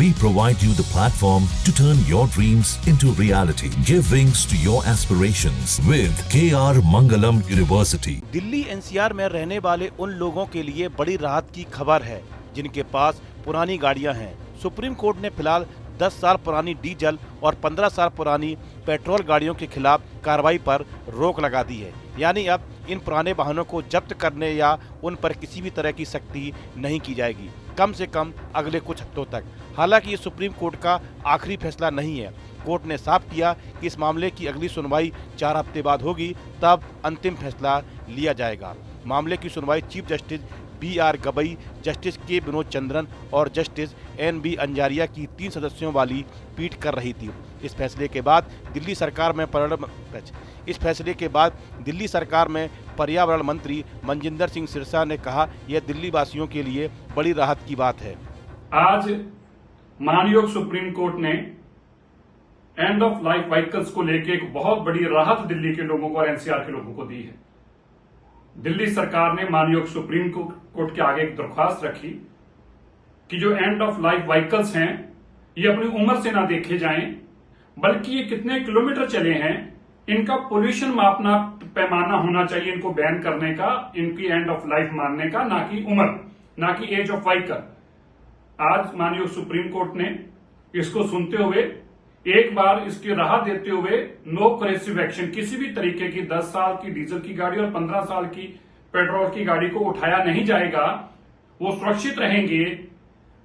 We provide you the platform to turn your dreams into reality. Give wings to your aspirations with KR Mangalam University. Delhi NCR में रहने वाले उन लोगों के लिए बड़ी राहत की खबर है जिनके पास पुरानी गाड़ियां हैं। सुप्रीम कोर्ट ने फिलहाल 10 साल पुरानी डीजल और 15 साल पुरानी पेट्रोल गाड़ियों के खिलाफ कार्रवाई पर रोक लगा दी है। यानी अब इन पुराने वाहनों को जब्त करने या उन पर किसी भी तरह की सख्ती नहीं की जाएगी, कम से कम अगले कुछ हफ्तों तक। हालांकि ये सुप्रीम कोर्ट का आखिरी फैसला नहीं है। कोर्ट ने साफ किया कि इस मामले की अगली सुनवाई 4 हफ्ते बाद होगी, तब अंतिम फैसला लिया जाएगा। मामले की सुनवाई chief justice BR Gavai, justice के विनोद चंद्रन और जस्टिस NB अंजारिया की 3 सदस्यों वाली पीठ कर रही थी। इस फैसले के बाद दिल्ली सरकार में पर्यावरण मंत्री मनजिंदर सिंह सिरसा ने कहा, यह दिल्ली वासियों के लिए बड़ी राहत की बात है। आज माननीय सुप्रीम कोर्ट ने एंड ऑफ लाइफ व्हीकल्स को लेकर एक बहुत बड़ी राहत दिल्ली के लोगों को और NCR के लोगों को दी है। दिल्ली सरकार ने माननीय सुप्रीम कोर्ट के आगे एक दरख्वास्त रखी कि जो एंड ऑफ लाइफ व्हीकल्स हैं ये अपनी उम्र से ना देखे जाएं, बल्कि ये कितने किलोमीटर चले हैं इनका पोल्यूशन मापना पैमाना होना चाहिए, इनको बैन करने का, इनकी एंड ऑफ लाइफ मानने का, ना कि उम्र, ना कि एज ऑफ व्हीकल। आज माननीय सुप्रीम कोर्ट ने इसको सुनते हुए एक बार इसकी राहत देते हुए नो करेसिव एक्शन, किसी भी तरीके की 10 साल की डीजल की गाड़ी और 15 साल की पेट्रोल की गाड़ी को उठाया नहीं जाएगा, वो सुरक्षित रहेंगे,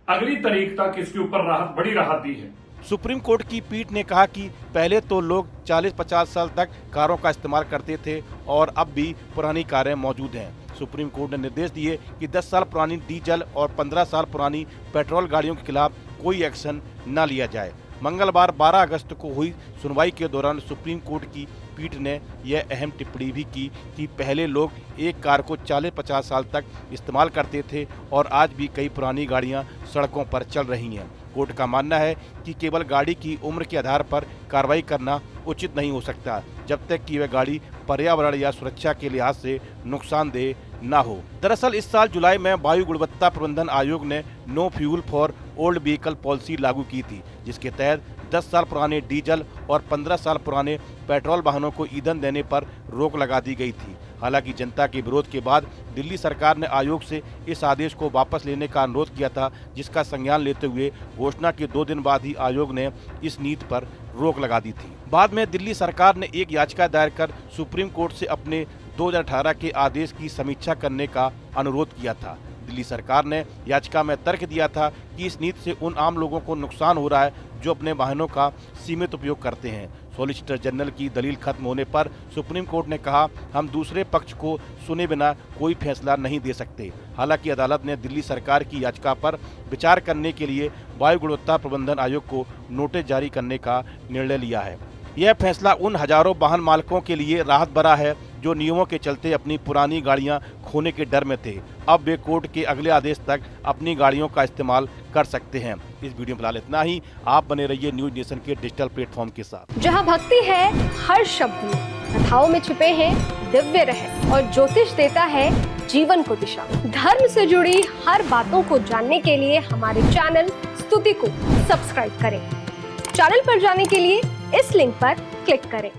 अगली तारीख तक इसके ऊपर बड़ी राहत दी है। सुप्रीम कोर्ट की पीठ ने कहा कि पहले तो लोग 40-50 साल तक कारों का इस्तेमाल करते थे और अब भी पुरानी कारें मौजूद हैं। सुप्रीम कोर्ट ने निर्देश दिए कि 10 साल पुरानी डीजल और 15 साल पुरानी पेट्रोल गाड़ियों के खिलाफ कोई एक्शन न लिया जाए। मंगलवार 12 अगस्त को हुई सुनवाई के दौरान सुप्रीम कोर्ट की पीठ ने यह अहम टिप्पणी भी की कि पहले लोग एक कार को 40-50 साल तक इस्तेमाल करते थे और आज भी कई पुरानी गाड़ियां सड़कों पर चल रही हैं। कोर्ट का मानना है कि केवल गाड़ी की उम्र के आधार पर कार्रवाई करना उचित नहीं हो सकता, जब तक कि वह गाड़ी पर्यावरण या सुरक्षा के लिहाज से नुकसानदेह न हो। दरअसल इस साल जुलाई में वायु गुणवत्ता प्रबंधन आयोग ने no fuel for old vehicle policy लागू की थी, जिसके तहत 10 साल पुराने डीजल और 15 साल पुराने पेट्रोल वाहनों को ईंधन देने पर रोक लगा दी गई थी। हालांकि जनता के विरोध के बाद दिल्ली सरकार ने आयोग से इस आदेश को वापस लेने का अनुरोध किया था, जिसका संज्ञान लेते हुए घोषणा के 2 दिन बाद ही आयोग ने इस नीति पर रोक लगा दी थी। बाद में दिल्ली सरकार ने एक याचिका दायर कर सुप्रीम कोर्ट से अपने 2018 के आदेश की समीक्षा करने का अनुरोध किया था। दिल्ली सरकार ने याचिका में तर्क दिया था कि इस नीति से उन आम लोगों को नुकसान हो रहा है जो अपने वाहनों का सीमित उपयोग करते हैं। सॉलिसिटर जनरल की दलील खत्म होने पर सुप्रीम कोर्ट ने कहा, हम दूसरे पक्ष को सुने बिना कोई फैसला नहीं दे सकते। हालांकि अदालत ने दिल्ली सरकार की याचिका पर विचार करने के लिए वायु गुणवत्ता प्रबंधन आयोग को नोटिस जारी करने का निर्णय लिया है। यह फैसला उन हजारों वाहन मालिकों के लिए राहत भरा है जो नियमों के चलते अपनी पुरानी गाड़ियां खोने के डर में थे। अब वे कोर्ट के अगले आदेश तक अपनी गाड़ियों का इस्तेमाल कर सकते हैं। इस वीडियो में फिलहाल इतना ही। आप बने रहिए न्यूज नेशन के डिजिटल प्लेटफॉर्म के साथ। जहां भक्ति है हर शब्द में, कथाओं में छुपे हैं दिव्य रहस्य और ज्योतिष देता है जीवन को दिशा। धर्म से जुड़ी हर बातों को जानने के लिए हमारे चैनल स्तुति को सब्सक्राइब करें। चैनल पर जाने के लिए इस लिंक पर क्लिक करें।